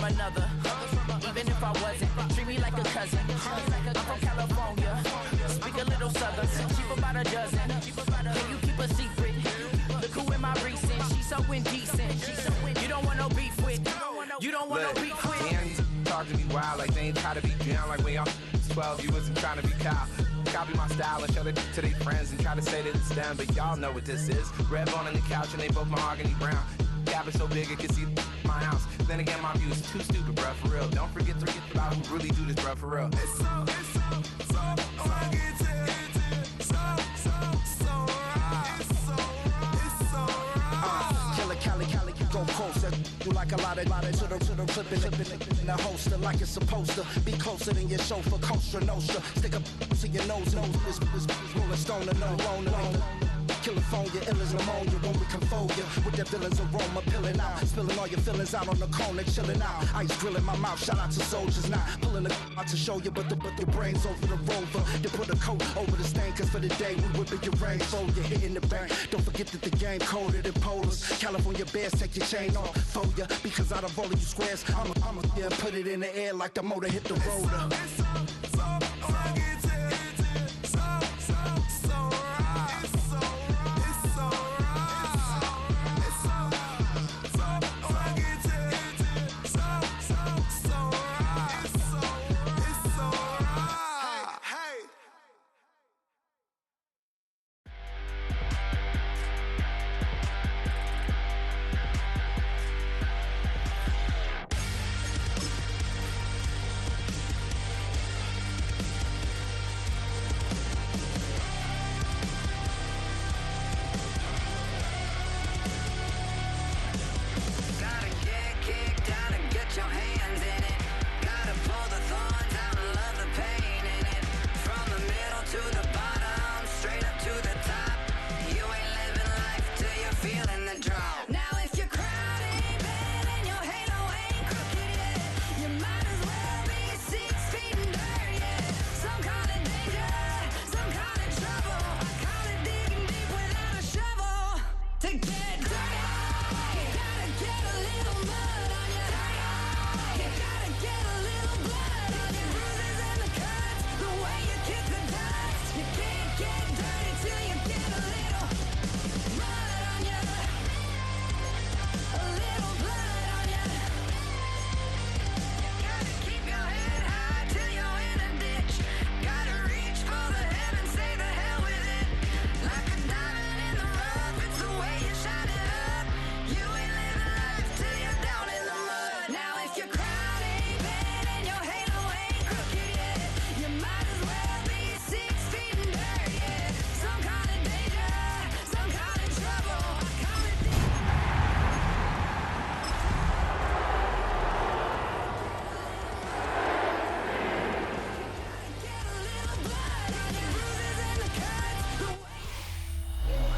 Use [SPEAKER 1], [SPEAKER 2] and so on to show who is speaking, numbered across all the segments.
[SPEAKER 1] from another. Even if I wasn't, treat me like a cousin. I'm from California, speak a little southern. Cheap about a dozen. Can you keep a secret? Look who in my recent. She's so indecent. You don't want no beef with. You don't want no beef with.
[SPEAKER 2] Damn, talk to me wild like they ain't try to be drowned. Like when y'all 12, you wasn't trying to be Kyle. Copy my style and show it to their friends and try to say that it's them, but y'all know what this is. Red bone on the couch and they both mahogany brown. Gap is so big it can see my house. Then again, my view is too stupid, bruh, for real. Don't forget about who really do this, bruh, for real. It's so
[SPEAKER 3] Cali, go closer. You like a lot of to the clipping in the holster like it's supposed to be closer than your chauffeur, Costa Nostra. Stick up to your nose, this rolling stone and no loner. California, ill as pneumonia when we confold you with that villain's aroma, pilling out, spilling all your feelings out on the corner, chilling out. Ice grilling my mouth, shout out to soldiers, not pulling the out to show you, but the brains over the rover. They put a coat over the stain, cause for the day we whipping your rain, so you're hitting the bank. Don't forget that the game coded in polars. California bears, take your chain off for ya, because out of all of you squares, I'ma yeah, put it in the air like the motor hit the roller.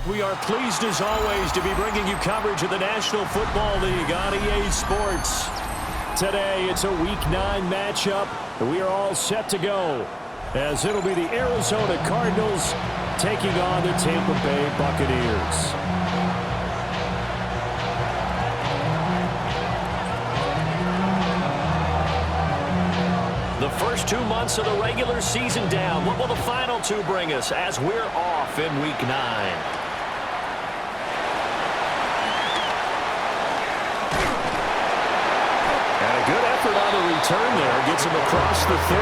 [SPEAKER 4] We are pleased as always to be bringing you coverage of the National Football League on EA Sports. Today it's a Week 9 matchup, and we are all set to go, as it'll be the Arizona Cardinals taking on the Tampa Bay Buccaneers. The first 2 months of the regular season down. What will the final 2 bring us as we're off in Week 9? On the return there, gets him across the 30,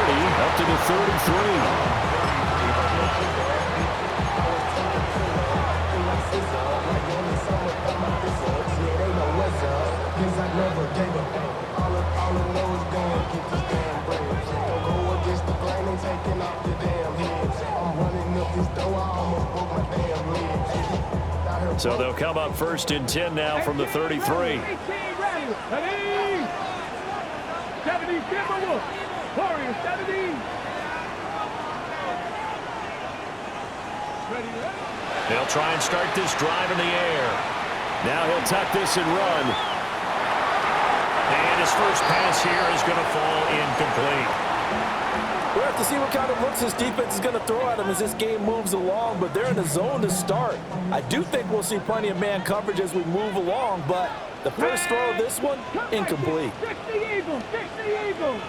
[SPEAKER 4] up to the 33. So they'll come up 1st and 10 now from the 33.
[SPEAKER 5] 70, Timberwolves, Warriors, 70.
[SPEAKER 4] They'll try and start this drive in the air. Now he'll tuck this and run. And his first pass here is going to fall incomplete.
[SPEAKER 6] We'll have to see what kind of looks this defense is going to throw at them as this game moves along, but they're in the zone to start. I do think we'll see plenty of man coverage as we move along, but the first throw of this one, incomplete.
[SPEAKER 5] Fix the Eagles! Fix the Eagles!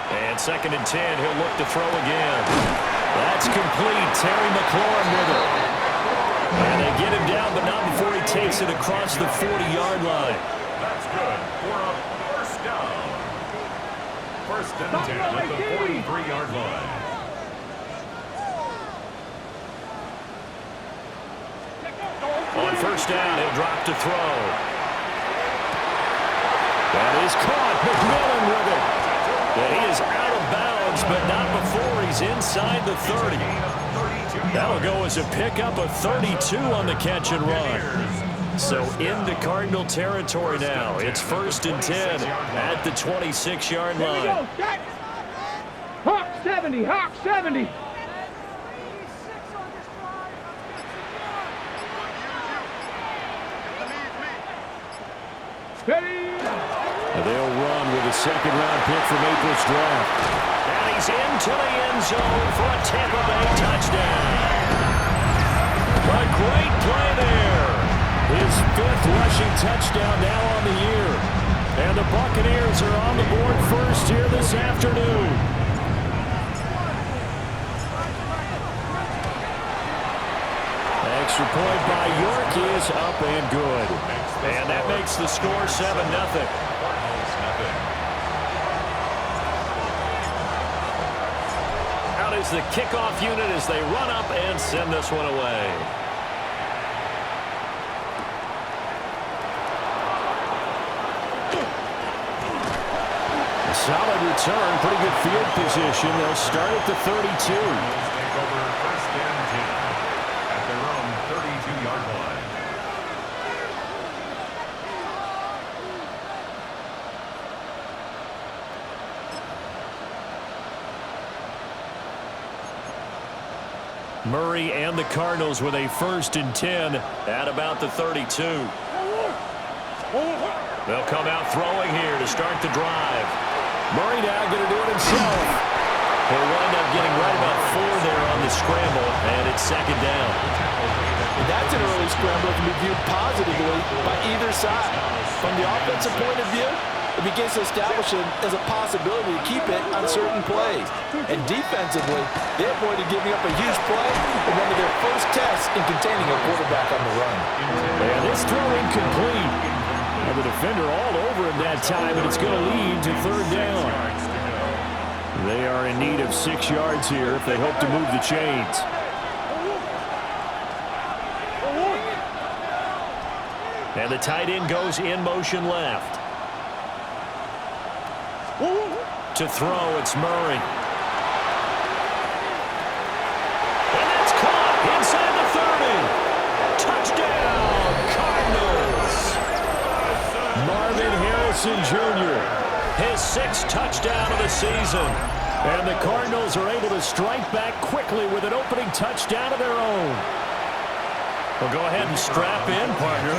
[SPEAKER 4] And 2nd and 10, he'll look to throw again. That's complete. Terry McLaurin with it. And they get him down, but not before he takes it across the 40-yard line.
[SPEAKER 7] That's good for a first down. 1st and 10 at the 43-yard line.
[SPEAKER 4] On 1st down, he'll drop to throw. That is caught. McMillan with it. And he is out of bounds, but not before he's inside the 30. That'll go as a pickup of 32 on the catch and run. So into Cardinal territory now. It's 1st and 10 at the 26-yard line.
[SPEAKER 5] Hawk 70, Hawk 70.
[SPEAKER 4] They'll run with a 2nd-round pick from April's draft. And he's into the end zone for a Tampa Bay touchdown. A great play there. His 5th rushing touchdown now on the year. And the Buccaneers are on the board first here this afternoon. Extra point by York is up and good. And that makes the score 7-0. Out is the kickoff unit as they run up and send this one away. A solid return, pretty good field position. They'll start at the 32.
[SPEAKER 7] Take over 1st and 10 at their own 32-yard line.
[SPEAKER 4] Murray and the Cardinals with a 1st and 10 at about the 32. They'll come out throwing here to start the drive. Murray now going to do it himself. He'll wind up getting right about 4 there on the scramble, and it's 2nd down.
[SPEAKER 6] That's an early scramble that can be viewed positively by either side. From the offensive point of view, it begins to establish it as a possibility to keep it on certain plays. And defensively, they avoided giving up a huge play in one of their first tests in containing a quarterback on the run.
[SPEAKER 4] And this throw incomplete. And the defender all over him that time, and it's going to lead to 3rd down. They are in need of 6 yards here if they hope to move the chains. And the tight end goes in motion left. To throw, it's Murray. And that's caught inside the 30. Touchdown, Cardinals. Marvin Harrison Jr., his 6th touchdown of the season. And the Cardinals are able to strike back quickly with an opening touchdown of their own. Well, go ahead and strap in, partner.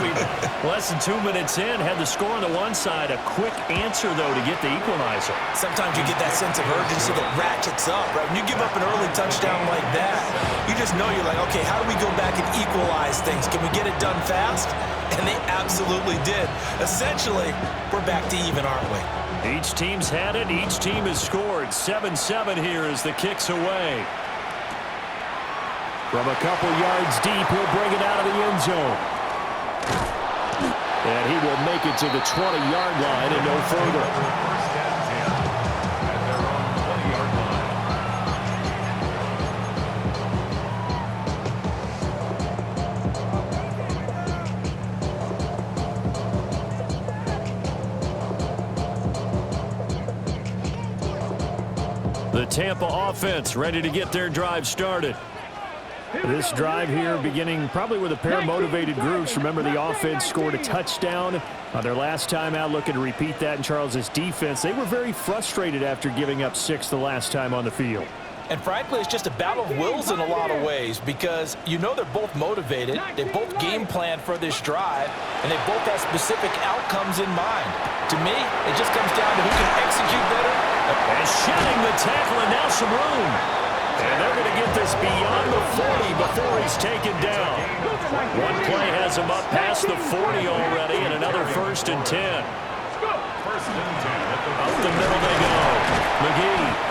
[SPEAKER 4] Less than 2 minutes in, had the score on the one side. A quick answer, though, to get the equalizer.
[SPEAKER 8] Sometimes you get that sense of urgency that ratchets up, right? When you give up an early touchdown like that, you just know you're like, okay, how do we go back and equalize things? Can we get it done fast? And they absolutely did. Essentially, we're back to even, aren't we?
[SPEAKER 4] Each team's had it. Each team has scored. 7-7 here as the kick's away. From a couple yards deep, he'll bring it out of the end zone. And he will make it to the 20-yard line and no further.
[SPEAKER 7] 1st and 10 at their own 20-yard line.
[SPEAKER 4] The Tampa offense ready to get their drive started. This drive here beginning probably with a pair of motivated groups. Remember, the offense scored a touchdown on their last time out, looking to repeat that in Charles's defense. They were very frustrated after giving up 6 the last time on the field.
[SPEAKER 8] And frankly, it's just a battle of wills in a lot of ways because you know they're both motivated, they both game plan for this drive, and they both have specific outcomes in mind. To me, it just comes down to who can execute better.
[SPEAKER 4] And shedding the tackle, and now some room. And they're going to get this beyond the 40 before he's taken down. One play has him up past the 40 already, and another 1st and 10.
[SPEAKER 7] First and 10.
[SPEAKER 4] Up the middle they go. McGee.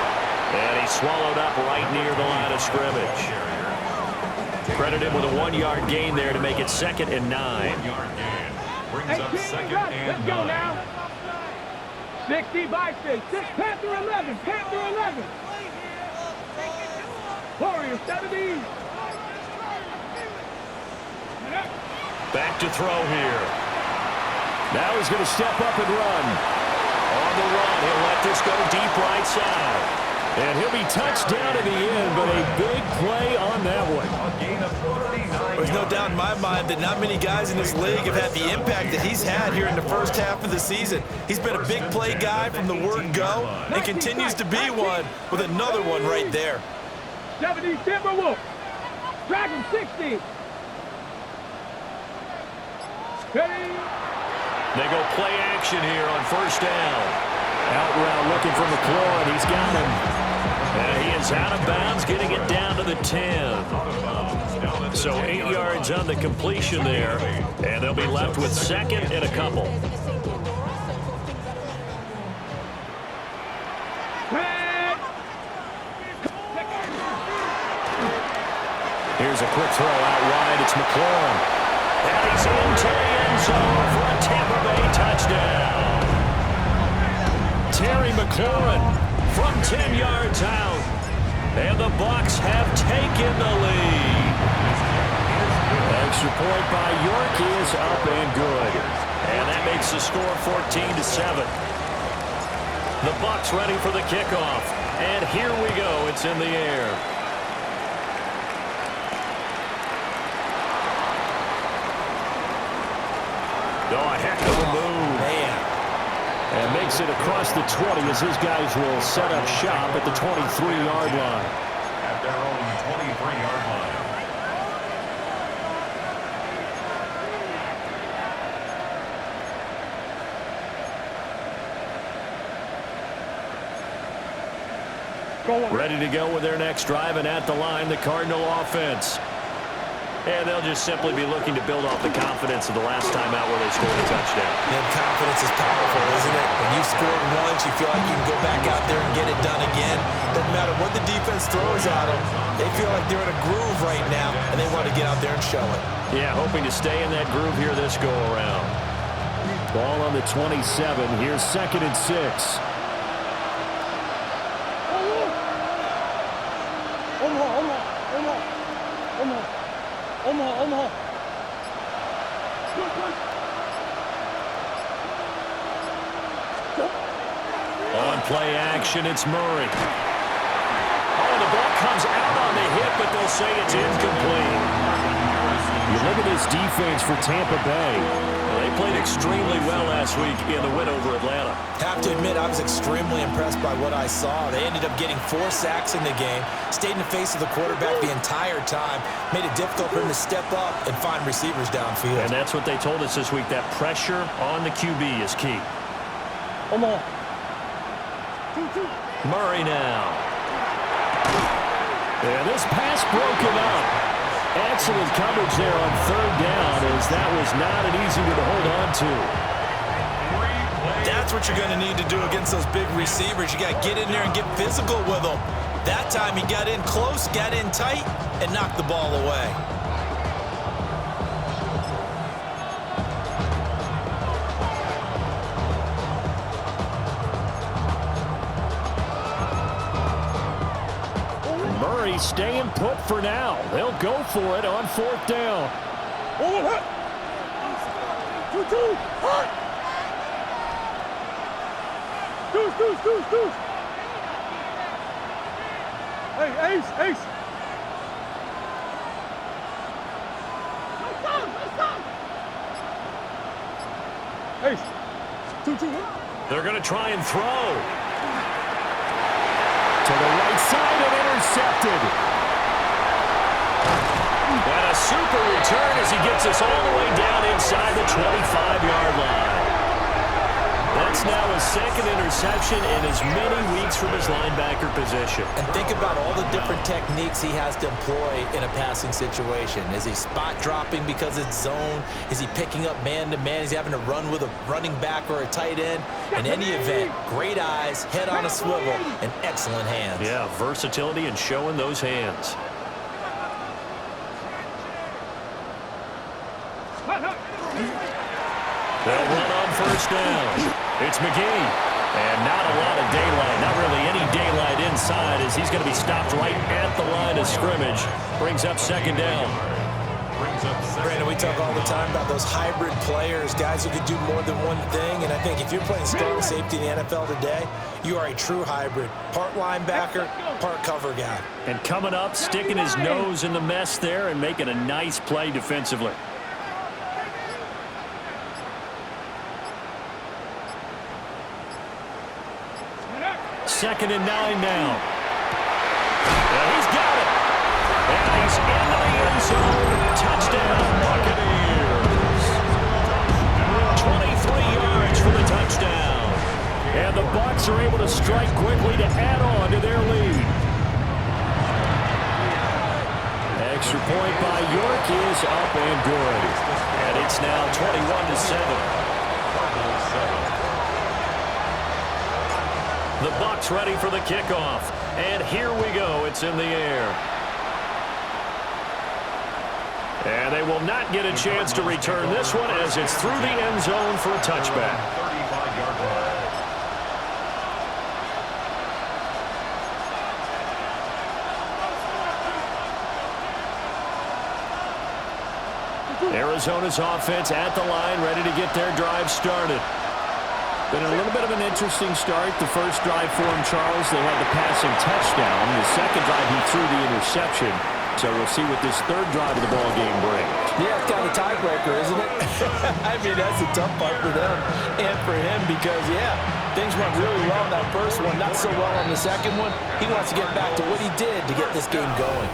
[SPEAKER 4] And he's swallowed up right near the line of scrimmage. Credit him with a 1-yard gain there to make it 2nd and 9.
[SPEAKER 7] 1-yard gain. Brings up 2nd and 9.
[SPEAKER 5] Let's go now. 60 by 6. Panther 11. Panther 11. Warrior 70.
[SPEAKER 4] Back to throw here. Now he's going to step up and run. On the run, he'll let this go deep right side. And he'll be touched down at the end, but a big play on that one.
[SPEAKER 7] A gain of 39.
[SPEAKER 8] There's no doubt in my mind that not many guys in this league have had the impact that he's had here in the first half of the season. He's been a big play guy from the word go and continues to be one with another one right there.
[SPEAKER 5] 70 Timberwolf. Dragon 60. Ready.
[SPEAKER 4] They go play action here on 1st down. Out route looking for McLaurin. He's got him. And he is out of bounds, getting it down to the 10. So 8 yards on the completion there. And they'll be left with 2nd and a couple. Here's a quick throw out wide. It's McLaurin. And he's into the end zone for a Tampa Bay touchdown. Terry McLaurin from 10 yards out. And the Bucs have taken the lead. Extra point by York is up and good. And that makes the score 14-7. The Bucs ready for the kickoff. And here we go. It's in the air. Oh, a heck of a move.
[SPEAKER 8] Man.
[SPEAKER 4] And makes it across the 20 as his guys will set up shop at the 23-yard line.
[SPEAKER 7] At their own 23-yard line.
[SPEAKER 4] Ready to go with their next drive, and at the line, the Cardinal offense. And they'll just simply be looking to build off the confidence of the last time out where they scored a touchdown.
[SPEAKER 8] Man, confidence is powerful, isn't it? When you scored once, you feel like you can go back out there and get it done again. Doesn't matter what the defense throws at them. They feel like they're in a groove right now, and they want to get out there and show it.
[SPEAKER 4] Yeah, hoping to stay in that groove here this go-around. Ball on the 27. Here's 2nd and 6.
[SPEAKER 5] Omaha.
[SPEAKER 4] On play action, it's Murray. Oh, the ball comes out on the hit, but they'll say it's incomplete. You look at this defense for Tampa Bay. Well, they played extremely well last week in the win over Atlanta.
[SPEAKER 8] Have to admit, I was extremely impressed by what I saw. They ended up getting 4 sacks in the game, stayed in the face of the quarterback the entire time, made it difficult for him to step up and find receivers downfield.
[SPEAKER 4] And that's what they told us this week, that pressure on the QB is key.
[SPEAKER 5] Omaha.
[SPEAKER 4] Murray now. And this pass broken up. Excellent coverage there on 3rd down, as that was not an easy one to hold on to.
[SPEAKER 8] That's what you're going to need to do against those big receivers. You got to get in there and get physical with them. That time he got in close, got in tight, and knocked the ball away.
[SPEAKER 4] Murray staying put for now. They'll go for it on 4th down.
[SPEAKER 5] Deuce. Hey, Ace. Ace. 2-2.
[SPEAKER 4] They're going to try and throw. To the right side and intercepted. And a super return as he gets us all the way down inside the 25-yard line. That's now his second interception in as many weeks from his linebacker position.
[SPEAKER 8] And think about all the different techniques he has to employ in a passing situation. Is he spot dropping because it's zone? Is he picking up man-to-man? Is he having to run with a running back or a tight end? In any event, great eyes, head on a swivel, and excellent hands.
[SPEAKER 4] Yeah, versatility and showing those hands. They'll run on first down. It's McGee. And not a lot of daylight, not really any daylight inside as he's going to be stopped right at the line of scrimmage. Brings up second down.
[SPEAKER 8] Brandon, we talk all the time about those hybrid players, guys who could do more than one thing. And I think if you're playing strong safety in the NFL today, you are a true hybrid. Part linebacker, part cover guy.
[SPEAKER 4] And coming up, sticking his nose in the mess there and making a nice play defensively. Second and 9 now. And he's got it. And he's into the end zone. Touchdown, Buccaneers. 23 yards for the touchdown. And the Bucs are able to strike quickly to add on to their lead. Extra point by York is up and good. And it's now 21-7. The Bucs ready for the kickoff. And here we go. It's in the air. And they will not get a chance to return this one as it's through the end zone for a touchback.
[SPEAKER 7] 35-yard line.
[SPEAKER 4] Arizona's offense at the line, ready to get their drive started. Been a little bit of an interesting start. The first drive for him, Charles, they had the passing touchdown. The second drive, he threw the interception. So we'll see what this third drive of the ball game brings.
[SPEAKER 8] Yeah, it's kind of a tiebreaker, isn't it? I mean, that's the tough part for them and for him because, yeah, things went really well in that first one, not so well on the second one. He wants to get back to what he did to get this game going.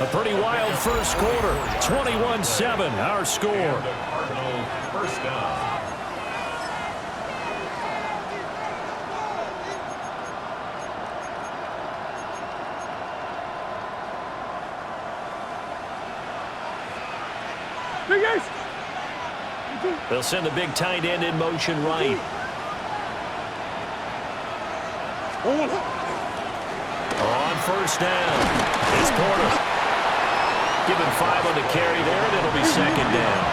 [SPEAKER 4] A pretty wild first quarter. 21-7, our score.
[SPEAKER 7] Cardinal first down.
[SPEAKER 4] They'll send the big tight end in motion right. On first down, it's Porter. Give him 5 on the carry there, and it'll be second down.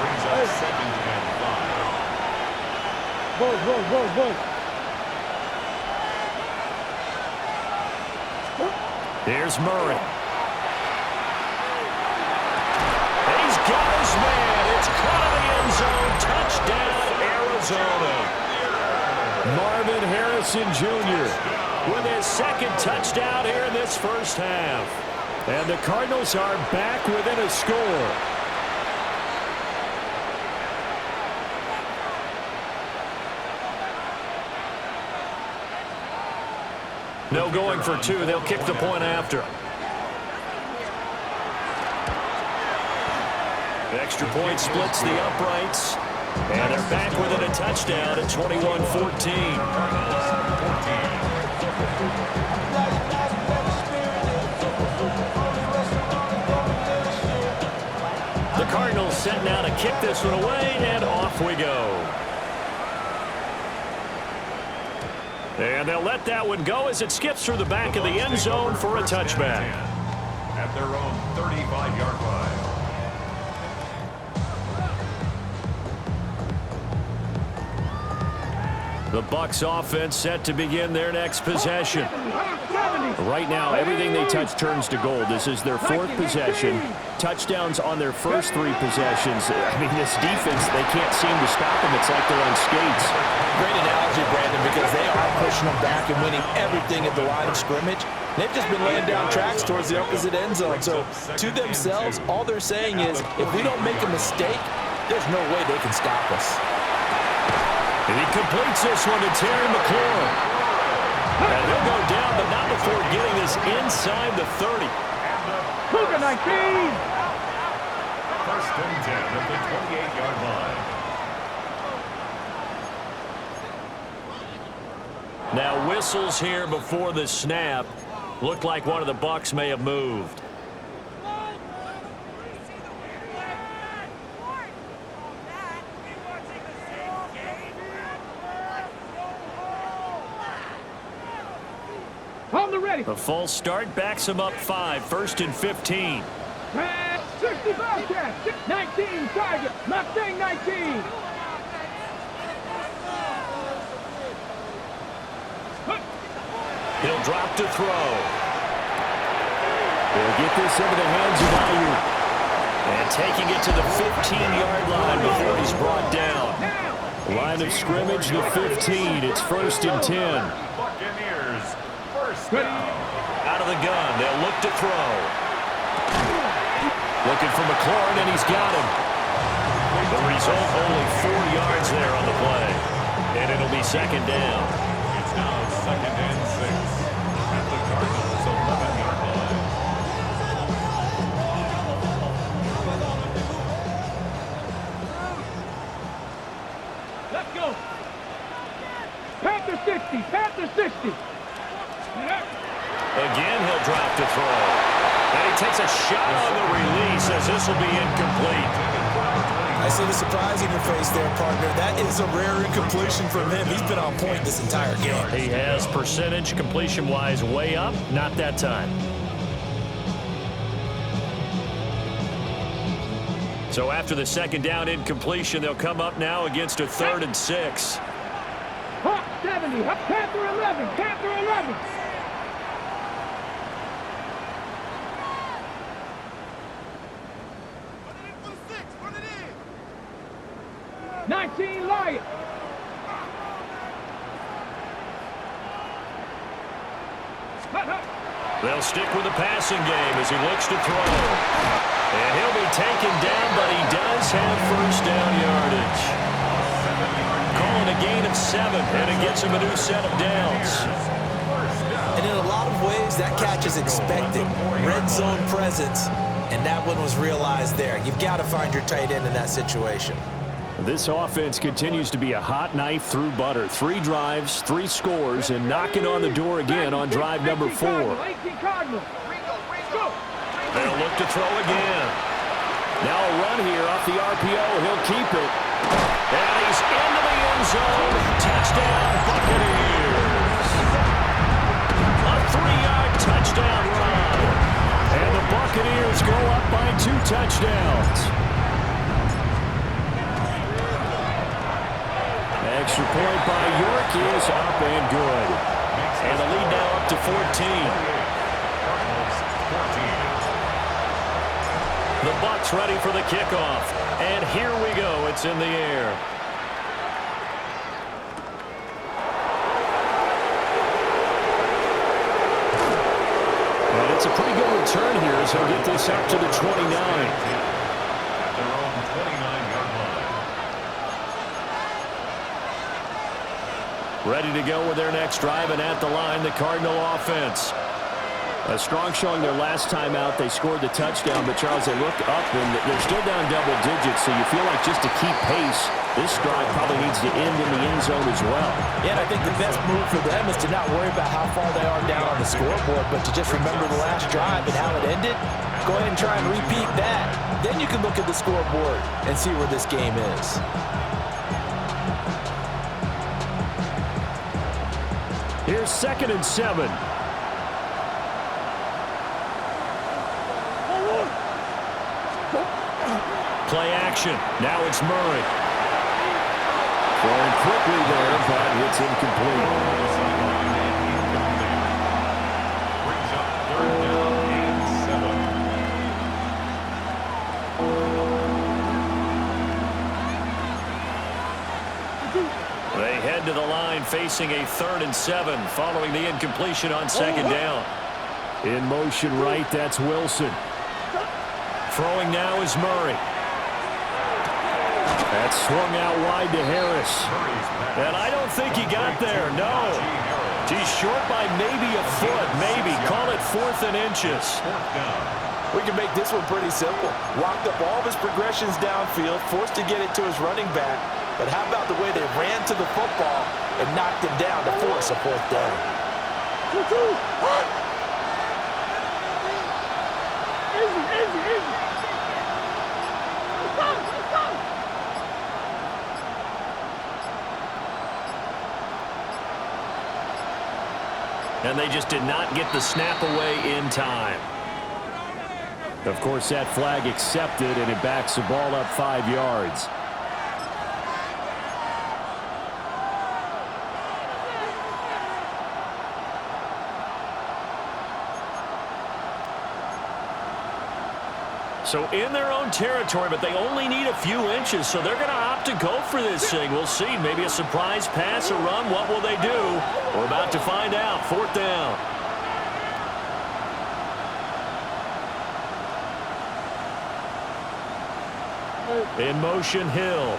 [SPEAKER 7] Brings up second and 5.
[SPEAKER 4] Here's Murray. He's got his man. It's caught in the end zone. Touchdown, Arizona. Marvin Harrison Jr. with his second touchdown here in this first half. And the Cardinals are back within a score. No going for 2. They'll kick the point after. Extra point splits the uprights. And they're back within a touchdown at 21-14. The Cardinals set now to kick this one away, and off we go. And they'll let that one go as it skips through the back of the end zone for a touchback.
[SPEAKER 7] At their own 35-yard line.
[SPEAKER 4] The Bucs offense set to begin their next possession. Right now, everything they touch turns to gold. This is their 4th possession. Touchdowns on their first 3 possessions. I mean, this defense, they can't seem to stop them. It's like they're on skates.
[SPEAKER 8] Great analogy, Brandon, because they are pushing them back and winning everything at the line of scrimmage. They've just been laying down tracks towards the opposite end zone. So to themselves, all they're saying is, if we don't make a mistake, there's no way they can stop us.
[SPEAKER 4] And he completes this one to Terry McLaurin. And he'll go down, but not before getting this inside the 30.
[SPEAKER 5] Cougar 19.
[SPEAKER 7] First and 10 at the 28-yard line.
[SPEAKER 4] Now whistles here before the snap. Looked like one of the Bucs may have moved.
[SPEAKER 5] On the ready.
[SPEAKER 4] The false start backs him up 5. First and 15.
[SPEAKER 5] 60 Bobcats. 19 Tiger. Mustang 19.
[SPEAKER 4] He'll drop to throw. He'll get this into the hands of Ayuk. And taking it to the 15-yard line before he's brought down. Line of scrimmage, the 15. It's first and 10.
[SPEAKER 7] Buccaneers, first down.
[SPEAKER 4] Out of the gun, they'll look to throw. Looking for McLaurin, and he's got him. The result, only 4 yards there on the play. And it'll be second down.
[SPEAKER 7] It's now second and 6 at the Cardinals' 11-yard line.
[SPEAKER 5] Let's go. Panther 60. Panther 60.
[SPEAKER 4] Again, he'll drop to throw. And he takes a shot on the release as this will be incomplete.
[SPEAKER 8] I see the surprise in your face there, partner. That is a rare incompletion from him. He's been on point this entire game.
[SPEAKER 4] He has percentage completion-wise way up. Not that time. So after the second down incompletion, they'll come up now against a 3rd and 6.
[SPEAKER 5] Hawk 70. Panther 11. Panther 11. Run it in. 19 Lion.
[SPEAKER 4] They'll stick with the passing game as he looks to throw. And he'll be taken down, but he does have first down yardage. Calling a gain of 7, and it gets him a new set of downs.
[SPEAKER 8] And in a lot of ways, that catch is expected. Red zone presence, and that one was realized there. You've got to find your tight end in that situation.
[SPEAKER 4] This offense continues to be a hot knife through butter. 3 drives, 3 scores, and knocking on the door again on drive number 4. They'll look to throw again. Now a run here off the RPO. He'll keep it. And he's into the end zone. Touchdown, Buccaneers. A 3-yard touchdown run. And the Buccaneers go up by 2 touchdowns. Extra point by York is up and good. And the lead now up to 14. The Bucs ready for the kickoff. And here we go. It's in the air. And it's a pretty good return here as he'll get this up to the 29.
[SPEAKER 7] At their own 29-yard line.
[SPEAKER 4] Ready to go with their next drive, and at the line, the Cardinal offense. A strong showing their last time out. They scored the touchdown, but Charles, they look up, and they're still down double digits, so you feel like just to keep pace, this drive probably needs to end in the end zone as well.
[SPEAKER 6] Yeah, and I think the best move for them is to not worry about how far they are down on the scoreboard, but to just remember the last drive and how it ended. Go ahead and try and repeat that. Then you can look at the scoreboard and see where this game is.
[SPEAKER 4] Here's 2nd and 7. Play action. Now it's Murray. Throwing quickly there, but it's incomplete.
[SPEAKER 7] Brings up 3rd down and 7.
[SPEAKER 4] They head to the line facing a 3rd and 7 following the incompletion on 2nd down. In motion right, that's Wilson. Throwing now is Murray. That swung out wide to Harris. And I don't think he got there, no. He's short by maybe a foot, maybe. Call it 4th and inches.
[SPEAKER 6] We can make this one pretty simple. Walked up all of his progressions downfield, forced to get it to his running back. But how about the way they ran to the football and knocked him down to force a 4th down?
[SPEAKER 5] Easy. Let's go.
[SPEAKER 4] And they just did not get the snap away in time. Of course, that flag accepted, and it backs the ball up 5 yards. So in their own territory, but they only need a few inches, so they're going to opt to go for this thing. We'll see. Maybe a surprise pass, a run. What will they do? We're about to find out. 4th down. In motion, Hill.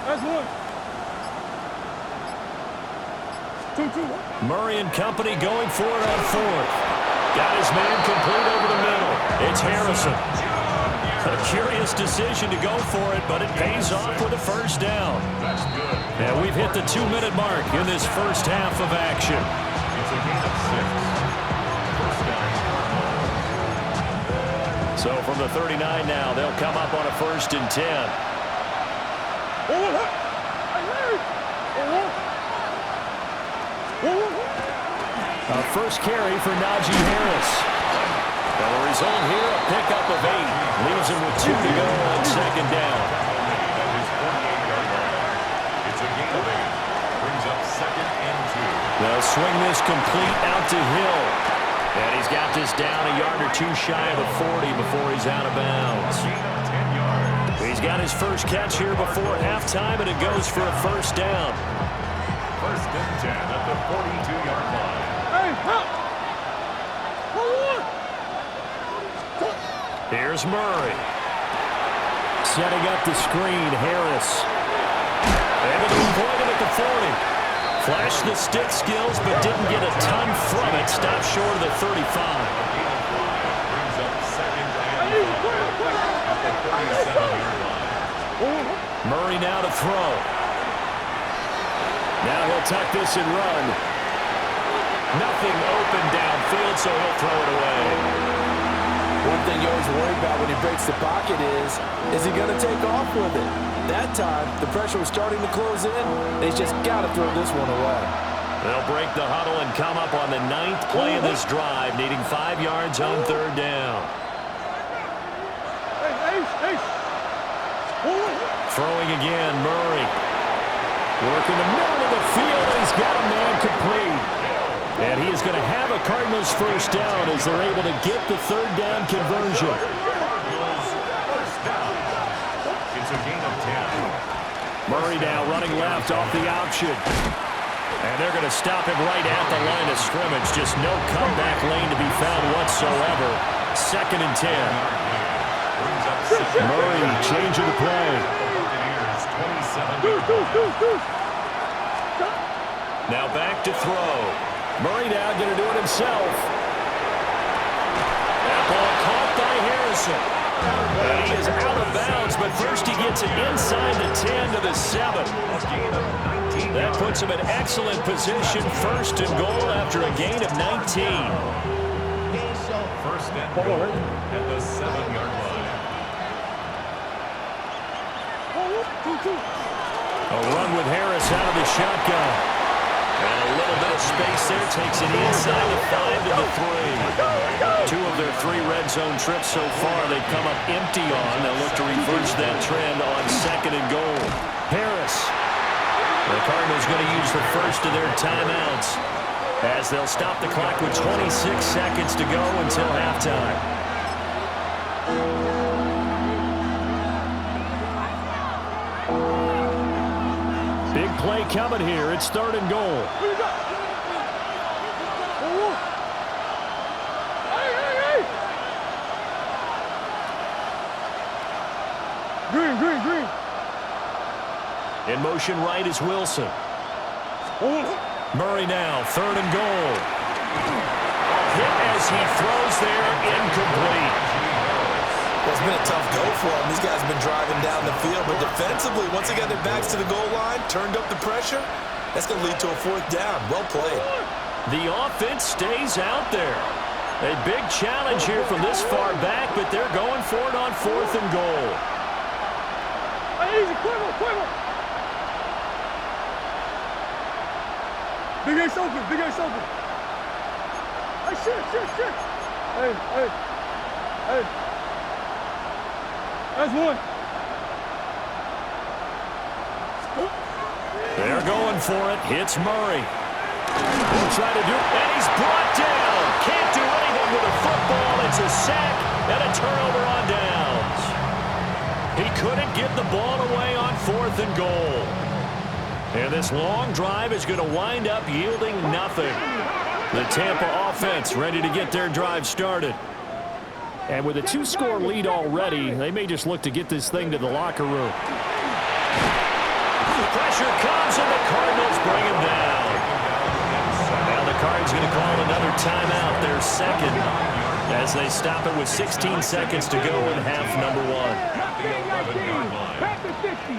[SPEAKER 5] That's one.
[SPEAKER 4] Murray and company going for it on 4th. Got his man complete over the middle. It's Harrison. A curious decision to go for it, but it pays off with a 1st down. And we've hit the 2-minute mark in this first half of action.
[SPEAKER 7] It's a gain of 6.
[SPEAKER 4] So from the 39 now, they'll come up on a 1st and 10. A first carry for Najee Harris. Well, the result here, a pickup of 8. Leaves him with 2 to go on 2nd down.
[SPEAKER 7] It's a gain of 8. Brings up 2nd and 2.
[SPEAKER 4] They'll swing this complete out to Hill. And he's got this down a yard or 2 shy of the 40 before he's out of bounds.
[SPEAKER 7] Gain of 10 yards.
[SPEAKER 4] He's got his first catch here before halftime, and it goes for a 1st down.
[SPEAKER 7] 1st and 10 at the 42-yard line.
[SPEAKER 5] Hey, help!
[SPEAKER 4] Here's Murray. Setting up the screen, Harris. Able to avoid him at the 40. Flashed the stick skills, but didn't get a ton from it. Stopped short of the 35.
[SPEAKER 7] Brings up 2nd and 5 at the 37-yard line.
[SPEAKER 4] Murray now to throw. Now he'll tuck this and run. Nothing open downfield, so he'll throw it away.
[SPEAKER 6] One thing you always worry about when he breaks the pocket is he going to take off with it? That time, the pressure was starting to close in, and he's just got to throw this one away.
[SPEAKER 4] They'll break the huddle and come up on the 9th play of this drive, needing 5 yards on 3rd down. Throwing again, Murray. Working the middle of the field, and he's got a man complete. And he is going to have a Cardinals 1st down as they're able to get the 3rd down conversion.
[SPEAKER 7] Cardinals 1st down. It's a gain of 10.
[SPEAKER 4] Murray now running left off the option. And they're going to stop him right at the line of scrimmage. Just no comeback lane to be found whatsoever. 2nd and 10. Murray changing the play. Now back to throw. Murray now going to do it himself. That ball caught by Harrison. And he is out of bounds, but first he gets it inside the 10 to the 7. That puts him in excellent position, 1st and goal after a gain of 19.
[SPEAKER 7] 1st and goal at the 7-yard line.
[SPEAKER 4] A run with Harris out of the shotgun. And a little bit of space there takes it inside the 5 to the 3. 2 of their 3 red zone trips so far they've come up empty on. They'll look to reverse that trend on 2nd and goal. Harris. The Cardinals going to use the first of their timeouts as they'll stop the clock with 26 seconds to go until halftime. Big play coming here. It's 3rd and goal. In motion right is Wilson. Murray now, 3rd and goal. Hit as he throws there, incomplete.
[SPEAKER 8] Well, it's been a tough go for him. These guys have been driving down the field, but defensively, once they got their backs to the goal line, turned up the pressure, that's going to lead to a 4th down. Well played.
[SPEAKER 4] The offense stays out there. A big challenge here from this far back, but they're going for it on 4th and goal.
[SPEAKER 5] Easy, quiver. Big ace open. Hey, shit. Hey. That's one.
[SPEAKER 4] They're going for it. Hits Murray. He'll try to do it, and he's brought down. Can't do anything with a football. It's a sack and a turnover on downs. He couldn't get the ball away on 4th and goal. And this long drive is going to wind up yielding nothing. The Tampa offense ready to get their drive started. And with a 2-score lead already, they may just look to get this thing to the locker room. Pressure comes, and the Cardinals bring him down. Now the Cards going to call another timeout, their 2nd, as they stop it with 16 seconds to go in half number 1.
[SPEAKER 5] Panther 60.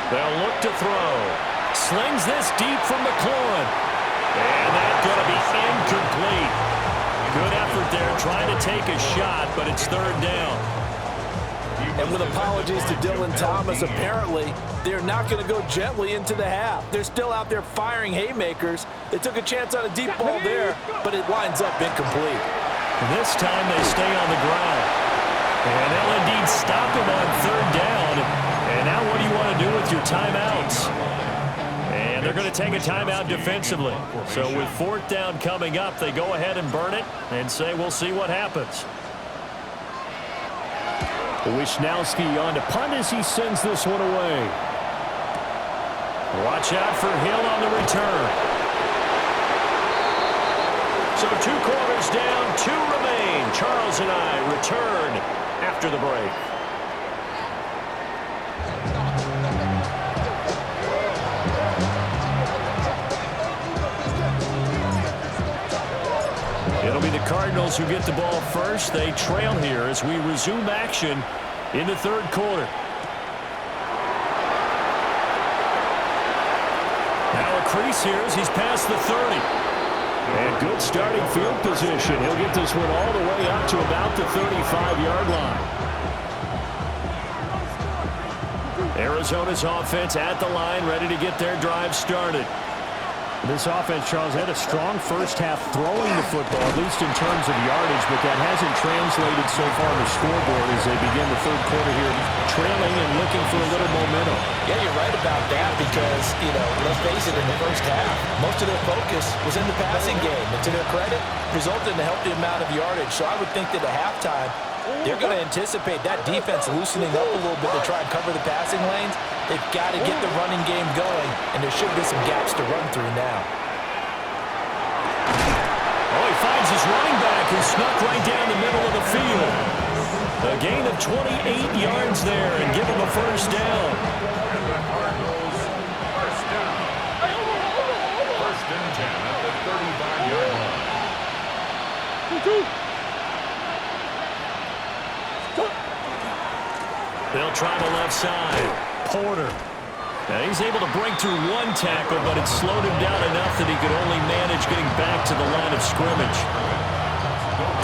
[SPEAKER 4] They'll look to throw. Slings this deep from McLaurin. And that's going to be incomplete. Good effort there trying to take a shot, but it's 3rd down.
[SPEAKER 6] And with apologies to Dylan Thomas, apparently they're not going to go gently into the half. They're still out there firing haymakers. They took a chance on a deep ball there, but it winds up incomplete.
[SPEAKER 4] This time they stay on the ground. And they'll indeed stop him on 3rd down. And now what do you want to do with your timeouts? And they're going to take a timeout defensively. So with 4th down coming up, they go ahead and burn it and say we'll see what happens. Wisnowski on to punt as he sends this one away. Watch out for Hill on the return. So 2 quarters down, 2 remain. Charles and I return after the break. It'll be the Cardinals who get the ball first. They trail here as we resume action in the 3rd quarter. Now a crease here as he's past the 30. And good starting field position. He'll get this one all the way up to about the 35-yard line. Arizona's offense at the line, ready to get their drive started. This offense, Charles, had a strong first half throwing the football, at least in terms of yardage, but that hasn't translated so far on the scoreboard as they begin the 3rd quarter here, trailing and looking for a little momentum.
[SPEAKER 8] Yeah, you're right about that because, let's face it, in the first half, most of their focus was in the passing game. And to their credit, resulted in a healthy amount of yardage. So I would think that at halftime, they're going to anticipate that defense loosening up a little bit to try and cover the passing lanes. They've got to get the running game going, and there should be some gaps to run through now.
[SPEAKER 4] Oh, he finds his running back who snuck right down the middle of the field. A gain of 28 yards there and give him a 1st down.
[SPEAKER 7] And the Cardinals, 1st down. 1st and 10 at the 35-yard line.
[SPEAKER 4] They'll try the left side. Porter. Now he's able to break through 1 tackle, but it slowed him down enough that he could only manage getting back to the line of scrimmage.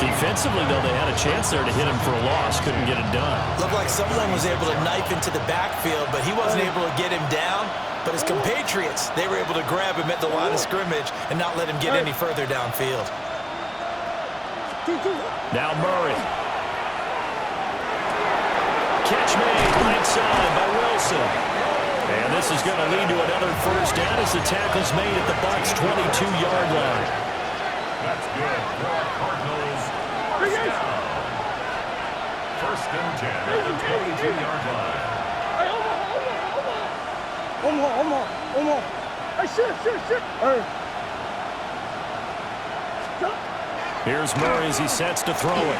[SPEAKER 4] Defensively, though, they had a chance there to hit him for a loss. Couldn't get it done.
[SPEAKER 8] Looked like someone was able to knife into the backfield, but he wasn't able to get him down. But his compatriots, they were able to grab him at the line of scrimmage and not let him get any further downfield.
[SPEAKER 4] Now Murray. Catch made right side by Wilson. And this is going to lead to another 1st down as the tackle's made at the Bucs' 22-yard line.
[SPEAKER 7] That's good for our Cardinals. 1st down. 1st and 10 at the 22-yard line.
[SPEAKER 5] One more. Hey, shit. Hey.
[SPEAKER 4] Here's Murray as he sets to throw it.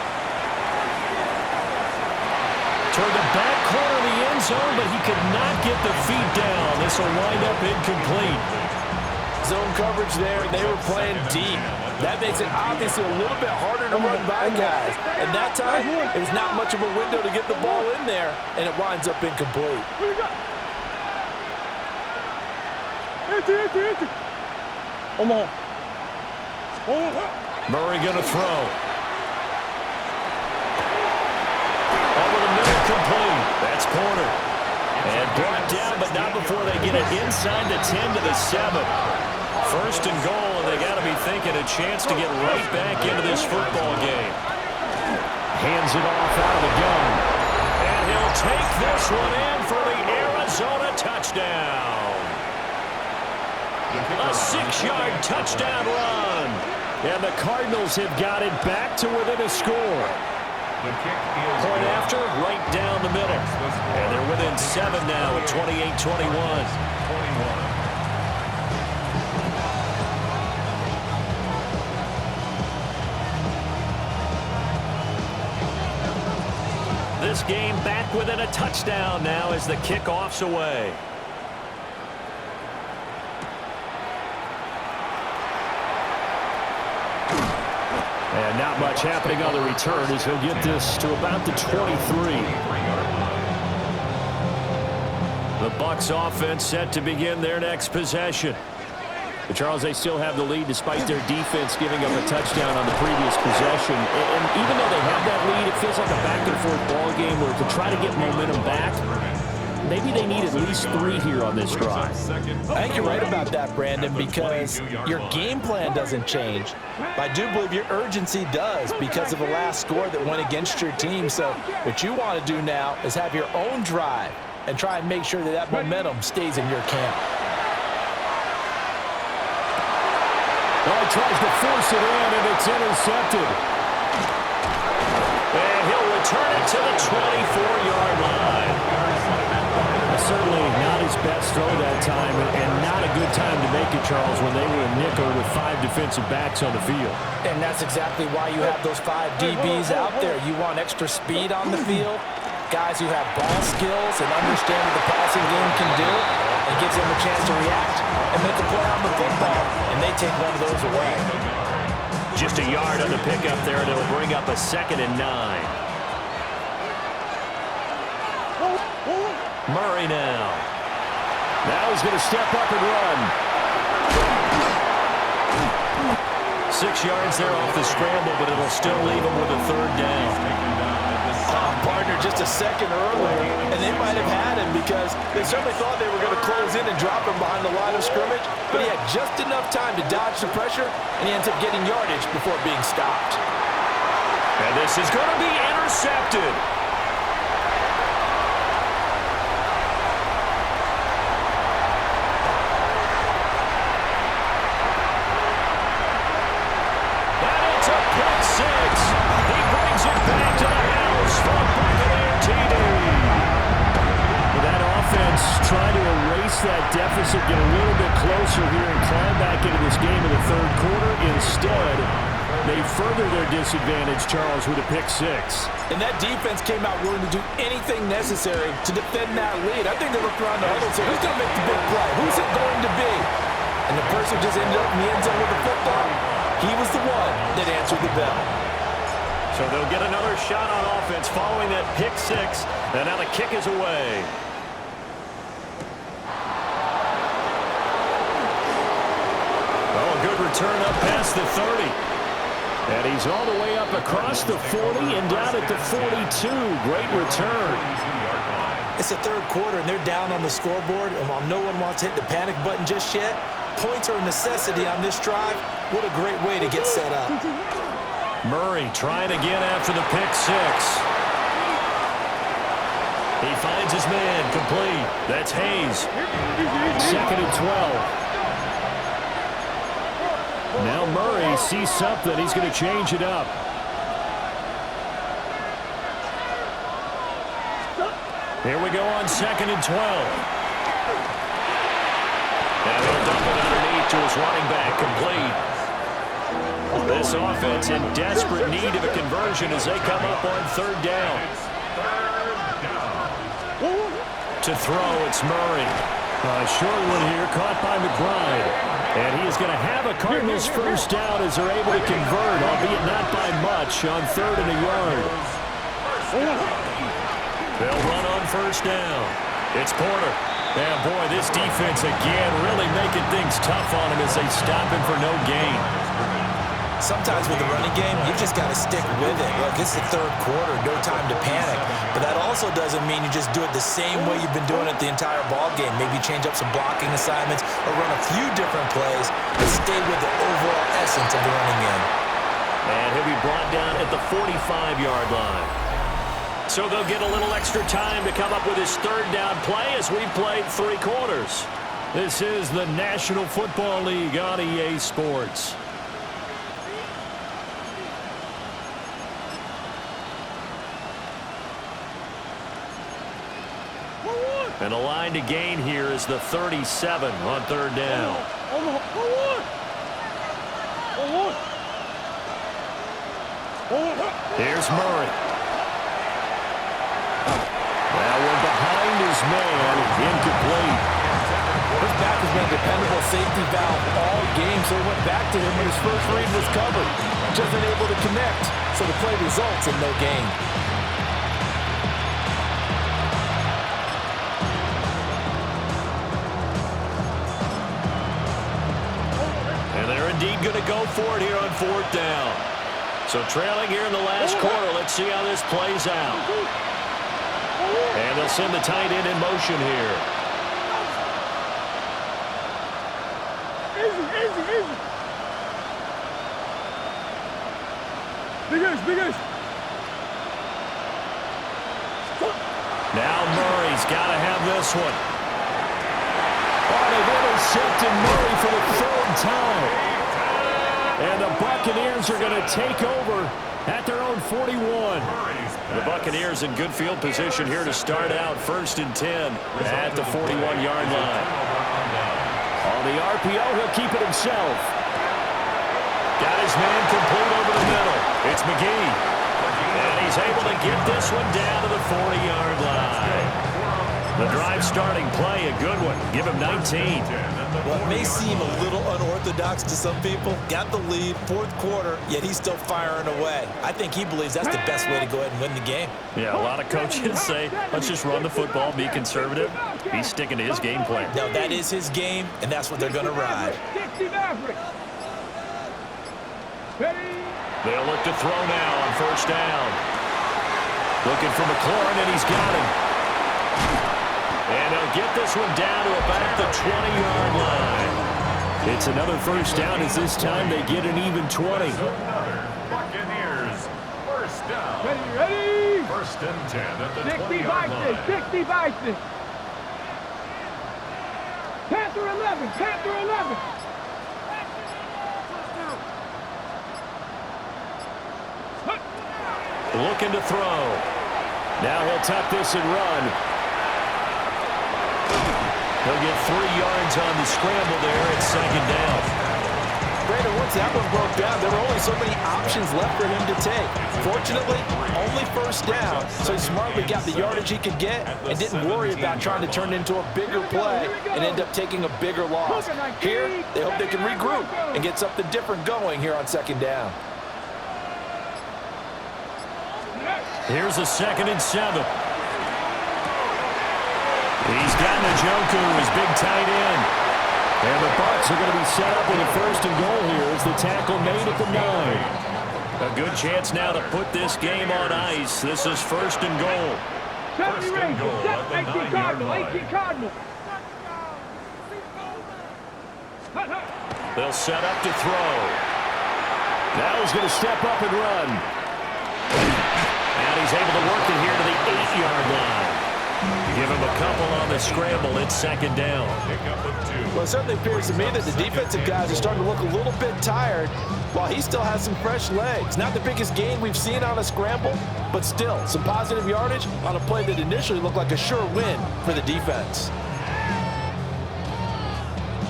[SPEAKER 4] Toward the back corner of the end zone, but he could not get the feet down. This will wind up incomplete.
[SPEAKER 6] Zone coverage there, and they were playing deep. That makes it obviously a little bit harder to run by guys. And that time, it was not much of a window to get the ball in there, and it winds up incomplete.
[SPEAKER 4] Murray going to throw. Over the middle, complete. That's Porter. And brought down, but not before they get it inside the 10 to the 7. First and goal, and they got to be thinking a chance to get right back into this football game. Hands it off out of the gun. And he'll take this one in for the Arizona touchdown. A 6-yard touchdown run. And the Cardinals have got it back to within a score. Point after, right down the middle. And they're within 7 now at 28-21. This game back within a touchdown now as the kickoff's away. And not much happening on the return as he'll get this to about the 23. The Bucs offense set to begin their next possession. But Charles, they still have the lead despite their defense giving up a touchdown on the previous possession. And even though they have that lead, it feels like a back-and-forth ball game where to try to get momentum back, maybe they need at least 3 here on this drive.
[SPEAKER 6] I think you're right about that, Brandon, because your game plan doesn't change. But I do believe your urgency does because of the last score that went against your team. So what you want to do now is have your own drive and try and make sure that that momentum stays in your camp.
[SPEAKER 4] Oh, he tries to force it in, and it's intercepted. And he'll return it to the 24-yard line. Certainly not his best throw that time, and not a good time to make it, Charles, when they were a nickel with 5 defensive backs on the field.
[SPEAKER 6] And that's exactly why you have those 5 DBs out there. You want extra speed on the field, guys who have ball skills and understand what the passing game can do. It gives them a chance to react and make a play on the football, and they take one of those away.
[SPEAKER 4] Just a yard on the pickup there, and it'll bring up a 2nd and 9. Murray now. Now he's going to step up and run. 6 yards there off the scramble, but it'll still leave him with a 3rd down.
[SPEAKER 6] Partner just a second earlier, and they might have had him because they certainly thought they were going to close in and drop him behind the line of scrimmage, but he had just enough time to dodge the pressure, and he ends up getting yardage before being stopped.
[SPEAKER 4] And this is going to be intercepted. And it's a pick 6. He brings it back to the house for Buccaneer TD. That offense trying to erase that deficit, get a little bit closer here and climb back into this game in the 3rd quarter. Instead, they further their disadvantage, Charles, with a pick 6.
[SPEAKER 6] And that defense came out willing to do anything necessary to defend that lead. I think they looked around the huddle and said, who's going to make the big play? Who's it going to be? And the person just ended up in the end zone with the football. He was the one that answered the bell.
[SPEAKER 4] So they'll get another shot on offense following that pick 6. And now the kick is away. Oh, a good return up past the 30. And he's all the way up across the 40 and down at the 42. Great return.
[SPEAKER 6] It's the 3rd quarter, and they're down on the scoreboard. And while no one wants to hit the panic button just yet, points are a necessity on this drive. What a great way to get set up.
[SPEAKER 4] Murray trying again after the pick 6. He finds his man, complete. That's Hayes. 2nd and 12. Now Murray sees something. He's going to change it up. Here we go on 2nd and 12. And he'll dump it underneath to his running back, complete. This offense in desperate need of a conversion as they come up on 3rd down. to throw. It's Murray. A short one here, caught by McBride. And he is going to have a Cardinals first down as they're able to convert, albeit not by much, on 3rd and a yard. They'll run on first down. It's Porter. And boy, this defense again really making things tough on him as they stop him for no gain.
[SPEAKER 8] Sometimes with the running game, you just got to stick with it. Look, it's the 3rd quarter, no time to panic. But that also doesn't mean you just do it the same way you've been doing it the entire ball game. Maybe change up some blocking assignments or run a few different plays, but stay with the overall essence of the running game.
[SPEAKER 4] And he'll be brought down at the 45-yard line. So they'll get a little extra time to come up with his 3rd down play as we've played 3 quarters. This is the National Football League on EA Sports. And the line to gain here is the 37 on 3rd down. Here's Murray. That one behind his man, incomplete.
[SPEAKER 6] His back has been a dependable safety valve all game, so he went back to him when his first read was covered. Just unable to connect, so the play results in no gain.
[SPEAKER 4] And they're indeed going to go for it here on 4th down. So trailing here in the last quarter, let's see how this plays out. And they'll send the tight end in motion here.
[SPEAKER 5] Easy. Big ace.
[SPEAKER 4] Now Murray's got to have this one. Oh, they've intercepted Murray for the 3rd time. And the Buccaneers are going to take over at their own 41. The Buccaneers in good field position here to start out 1st and 10 at the 41-yard line. On the RPO, he'll keep it himself. Got his man complete over the middle. It's McGee. And he's able to get this one down to the 40-yard line. The drive starting play, a good one. Give him 19.
[SPEAKER 8] Well, it may seem a little unorthodox to some people. Got the lead, 4th quarter, yet he's still firing away. I think he believes that's the best way to go ahead and win the game.
[SPEAKER 4] Yeah, a lot of coaches say, let's just run the football, be conservative. He's sticking to his game plan.
[SPEAKER 8] Now, that is his game, and that's what they're going to ride.
[SPEAKER 4] They'll look to throw now on 1st down. Looking for McLaurin, and he's got him. And they'll get this one down to about the 20-yard line. It's another first down as this time they get an even 20.
[SPEAKER 7] Buccaneers, first down.
[SPEAKER 5] Ready?
[SPEAKER 7] 1st and 10 at the
[SPEAKER 5] 60
[SPEAKER 7] 20-yard line.
[SPEAKER 5] 60 Bison. Panther 11.
[SPEAKER 4] Looking to throw. Now he'll tuck this and run. He'll get 3 yards on the scramble there at 2nd down.
[SPEAKER 6] Brandon, once that one broke down, there were only so many options left for him to take. Fortunately, only 1st down, so he smartly got the yardage he could get and didn't worry about trying to turn it into a bigger play and end up taking a bigger loss. Here, they hope they can regroup and get something different going here on 2nd down.
[SPEAKER 4] Here's a 2nd and 7. He's got Njoku, his big tight end. And the Bucs are going to be set up with a 1st and goal here as the tackle made at the 9. A good chance now to put this game on ice. This is 1st and goal.
[SPEAKER 5] 70 Rangers, 18 Cardinal.
[SPEAKER 4] They'll set up to throw. Now he's going to step up and run. And he's able to work it here to the 8-yard line. Give him a couple on the scramble. It's 2nd down.
[SPEAKER 6] Well, it certainly appears to me that the defensive guys are starting to look a little bit tired while he still has some fresh legs. Not the biggest gain we've seen on a scramble, but still some positive yardage on a play that initially looked like a sure win for the defense.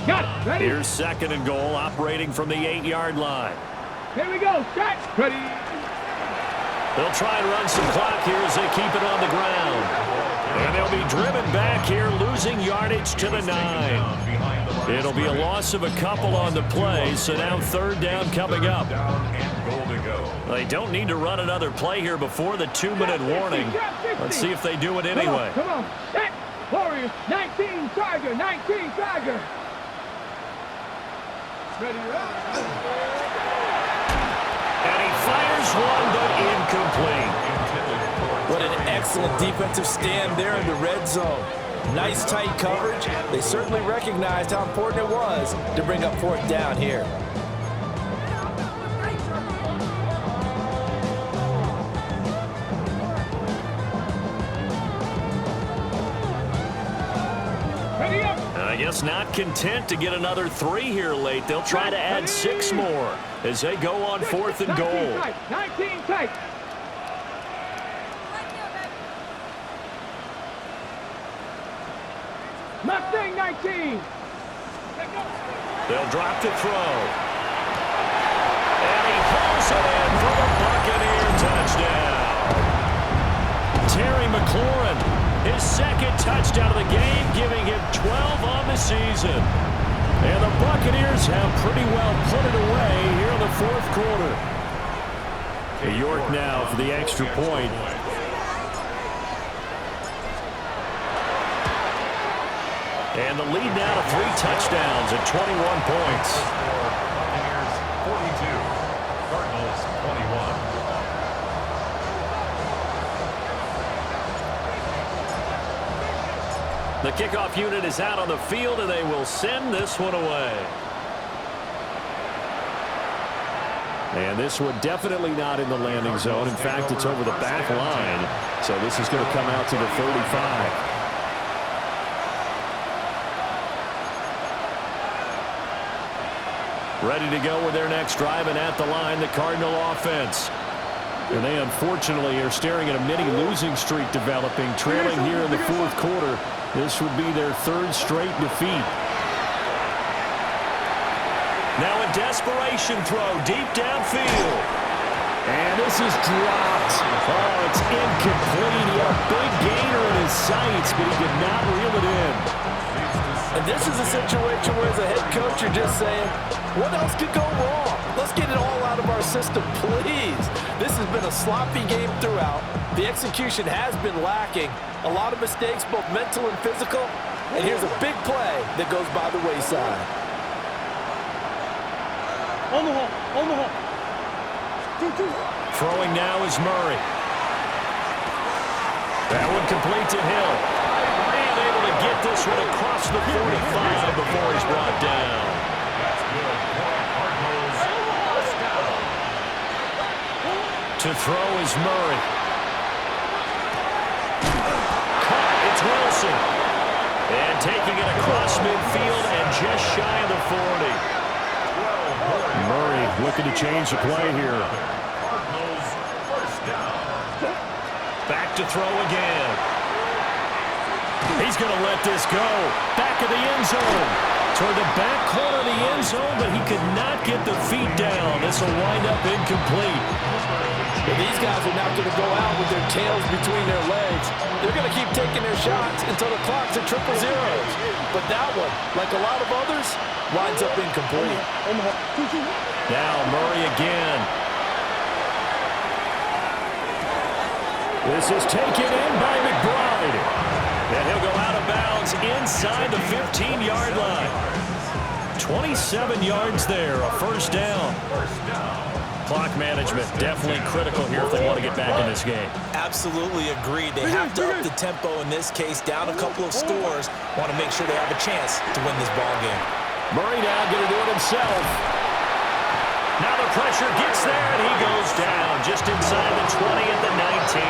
[SPEAKER 5] Got it. Ready?
[SPEAKER 4] Here's 2nd and goal, operating from the 8-yard line.
[SPEAKER 5] Here we go. Set. Ready.
[SPEAKER 4] They'll try and run some clock here as they keep it on the ground. And they'll be driven back here, losing yardage to the 9. It'll be a loss of a couple on the play, so now third down coming up. They don't need to run another play here before the 2-minute warning. Let's see if they do it anyway.
[SPEAKER 5] Come on. Set. Warriors. 19 Tiger. 19 Tiger. Ready to run.
[SPEAKER 4] And he fires one, but incomplete.
[SPEAKER 6] What an excellent defensive stand there in the red zone. Nice tight coverage. They certainly recognized how important it was to bring up fourth down here.
[SPEAKER 4] I guess not content to get another 3 here late. They'll try to add 6 more as they go on fourth and goal.
[SPEAKER 5] 19 tight. Mustang 19.
[SPEAKER 4] They'll drop to throw. And he hauls it in for the Buccaneer touchdown. Terry McLaurin, his second touchdown of the game, giving him 12 on the season. And the Buccaneers have pretty well put it away here in the fourth quarter. York now for the extra point. And the lead now to 3 touchdowns at 21 points.
[SPEAKER 7] Buccaneers 42, Cardinals 21.
[SPEAKER 4] The kickoff unit is out on the field, and they will send this one away. And this one definitely not in the landing zone. In fact, it's over the back line. So this is going to come out to the 35. Ready to go with their next drive, and at the line, the Cardinal offense. And they unfortunately are staring at a mini losing streak developing, trailing here in the fourth quarter. This would be their 3rd straight defeat. Now a desperation throw deep downfield. And this is dropped. Oh, it's incomplete. He had a big gainer in his sights, but he could not reel it in.
[SPEAKER 6] And this is a situation where as a head coach you're just saying, what else could go wrong? Let's get it all out of our system, please. This has been a sloppy game throughout. The execution has been lacking. A lot of mistakes, both mental and physical. And here's a big play that goes by the wayside.
[SPEAKER 5] On the hole. On the hole.
[SPEAKER 4] Throwing now is Murray. That one complete to Hill. And able to get this one across the 45 before he's brought down. To throw is Murray. Caught, it's Wilson. And taking it across midfield and just shy of the 40. Murray looking to change the play here. Back to throw again. He's going to let this go. Back of the end zone. Toward the back corner of the end zone, but he could not get the feet down. This will wind up incomplete.
[SPEAKER 6] Well, these guys are now going to go out with their tails between their legs. They're going to keep taking their shots until the clock's at 000. But that one, like a lot of others, winds up incomplete.
[SPEAKER 4] Now Murray again. This is taken in by McBride. And he'll go out of bounds inside the 15-yard line. 27 yards there, a first down. Clock management definitely critical here if they want to get back in this game.
[SPEAKER 8] Absolutely agreed. They have to up the tempo in this case, down a couple of scores. Want to make sure they have a chance to win this ball game.
[SPEAKER 4] Murray now going to do it himself. Now the pressure gets there, and he goes down just inside the 20 at the 19.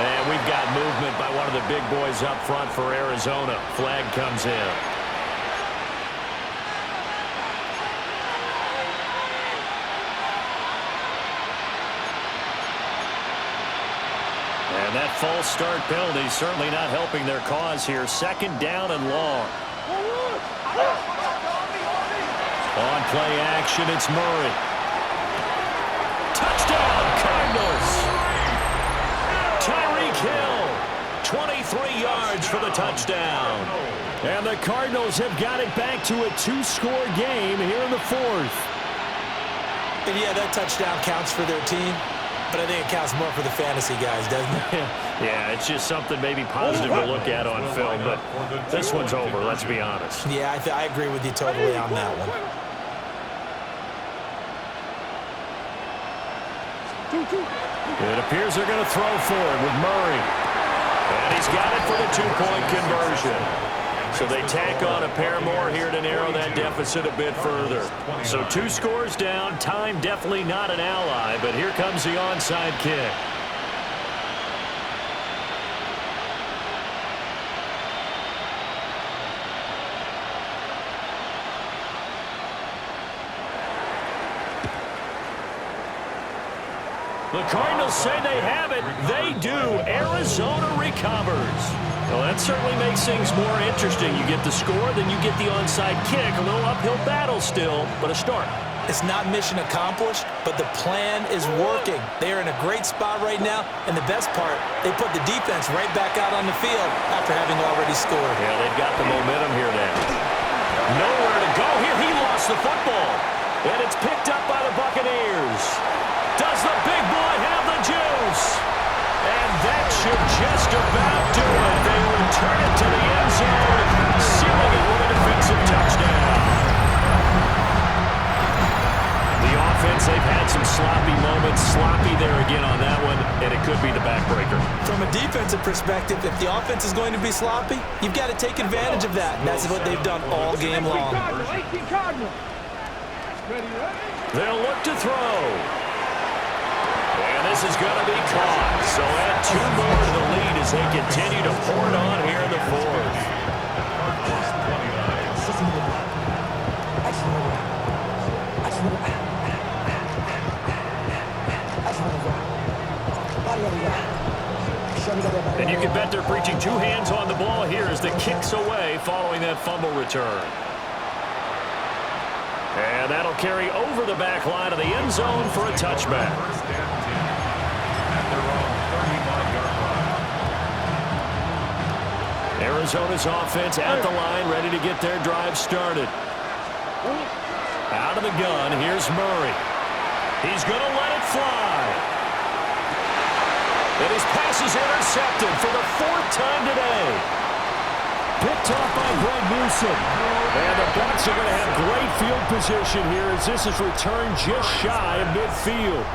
[SPEAKER 4] And we've got movement by one of the big boys up front for Arizona. Flag comes in. And that false start penalty certainly not helping their cause here. Second down and long. On play action, it's Murray. Touchdown! Cardinals. Tyreek Hill, 23 yards for the touchdown. And the Cardinals have got it back to a 2-score game here in the fourth.
[SPEAKER 8] And yeah, that touchdown counts for their team, but I think it counts more for the fantasy guys, doesn't it?
[SPEAKER 4] Yeah, it's just something maybe positive to look at on film, but this one's over, let's be honest.
[SPEAKER 8] Yeah, I agree with you totally on that one.
[SPEAKER 4] It appears they're going to throw for it with Murray. And he's got it for the 2-point conversion. So they tack on a pair more here to narrow that deficit a bit further. So 2 scores down. Time definitely not an ally, but here comes the onside kick. The Cardinals say they have it. They do. Arizona recovers. Well, that certainly makes things more interesting. You get the score, then you get the onside kick. A little uphill battle still, but a start.
[SPEAKER 8] It's not mission accomplished, but the plan is working. They are in a great spot right now, and the best part, they put the defense right back out on the field after having already scored.
[SPEAKER 4] Yeah, they've got the momentum here now. Nowhere to go here. He lost the football, and it's picked up by the Buccaneers. Does the big boy have the juice? And that should just about do it. They return it to the end zone, sealing it with a defensive touchdown. The offense, they've had some sloppy moments. Sloppy there again on that one, and it could be the backbreaker.
[SPEAKER 8] From a defensive perspective, if the offense is going to be sloppy, you've got to take advantage of that. And that's what they've done all game long.
[SPEAKER 4] They'll look to throw. And this is going to be caught. So add 2 more to the lead as they continue to pour it on here in the fourth. And you can bet they're preaching 2 hands on the ball here as the kick's away following that fumble return. And that'll carry over the back line of the end zone for a touchback. Arizona's offense at the line, ready to get their drive started. Out of the gun, here's Murray. He's going to let it fly. And his pass is intercepted for the 4th time today. Picked off by Greg Newsom. And the Bucs are going to have great field position here as this is returned just shy of midfield.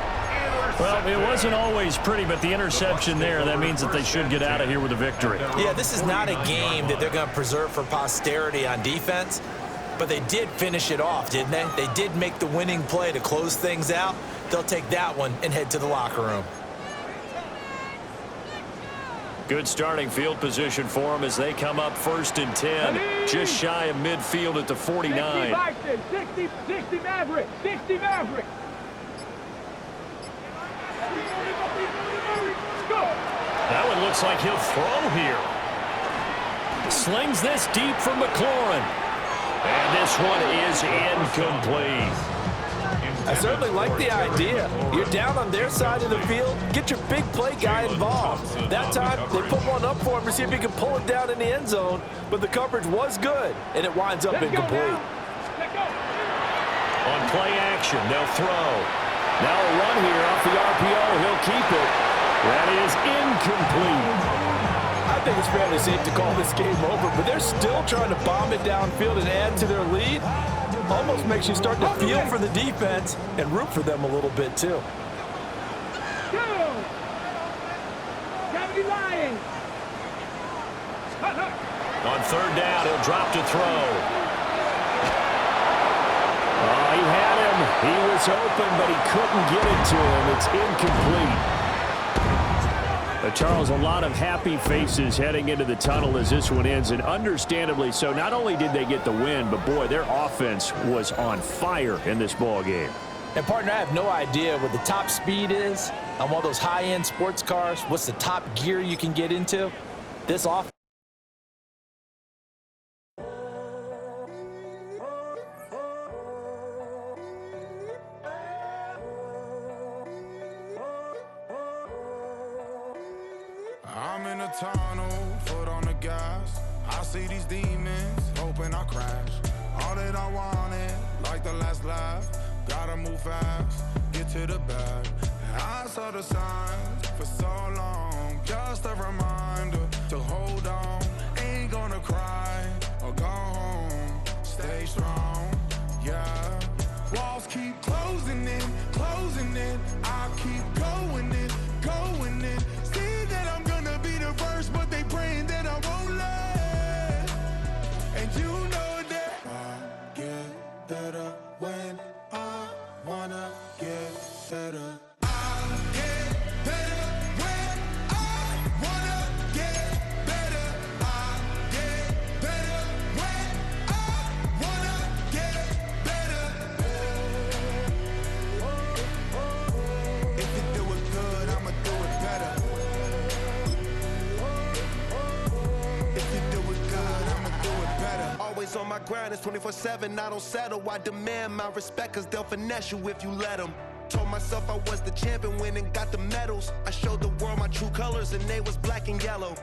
[SPEAKER 4] Well, it wasn't always pretty, but the interception there, that means that they should get out of here with a victory.
[SPEAKER 8] Yeah, this is not a game that they're going to preserve for posterity on defense, but they did finish it off, didn't they? They did make the winning play to close things out. They'll take that one and head to the locker room.
[SPEAKER 4] Good starting field position for them as they come up 1st and 10, just shy of midfield at the 49.
[SPEAKER 5] 60 Maverick, 60 Maverick.
[SPEAKER 4] That one looks like he'll throw here. Slings this deep for McLaurin. And this one is incomplete.
[SPEAKER 6] I certainly like the idea. You're down on their side of the field. Get your big play guy involved. That time, they put one up for him to see if he can pull it down in the end zone. But the coverage was good, and it winds up incomplete.
[SPEAKER 4] On play action, they'll throw. Now a run here off the RPO. He'll keep it. That is incomplete.
[SPEAKER 6] I think it's fairly safe to call this game over, but they're still trying to bomb it downfield and add to their lead. Almost makes you start to feel for the defense and root for them a little bit, too.
[SPEAKER 4] On 3rd down, he'll drop to throw. Oh, he had him. He was open, but he couldn't get it to him. It's incomplete. Charles, a lot of happy faces heading into the tunnel as this one ends, and understandably so. Not only did they get the win, but, boy, their offense was on fire in this ball game.
[SPEAKER 8] And, partner, I have no idea what the top speed is on one of those high-end sports cars. What's the top gear you can get into? This offense.
[SPEAKER 9] in a tunnel, foot on the gas. I see these demons, hoping I crash. All that I wanted, like the last laugh. Gotta move fast, get to the bag. I saw the signs for so long, just a reminder to hold on. Ain't gonna cry or go home, stay strong, yeah. Walls keep closing in, I keep going in, See that I'm gonna be the first, but they praying that I won't let. And you know that I get better when I wanna get better.
[SPEAKER 10] On my grind, it's 24/7, I don't settle. I demand my respect, cause they'll finesse you if you let them. Told myself I was the champion, went and got the medals. I showed the world my true colors and they was black and yellow.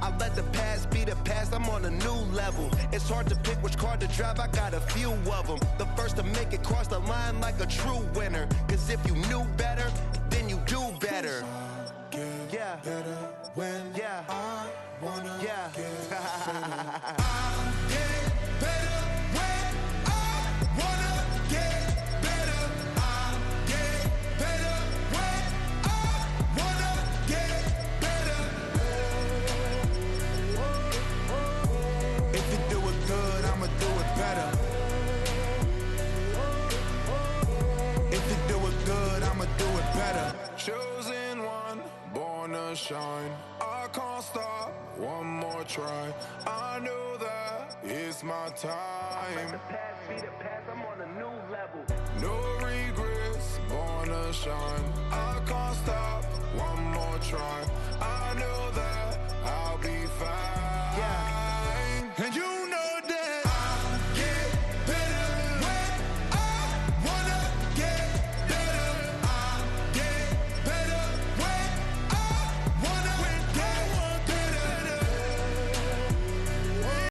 [SPEAKER 10] I let the past be the past, I'm on a new level. It's hard to pick which car to drive, I got a few of them. The first to make it cross the line like a true winner. Cause if you knew better, then you do better. Yeah. Better when I wanna get better.
[SPEAKER 9] Chosen one, born to shine. I can't stop, one more try. I know that it's my time.
[SPEAKER 10] The past be the past, I'm on a new level.
[SPEAKER 9] No regrets, born to shine. I can't stop, one more try. I know that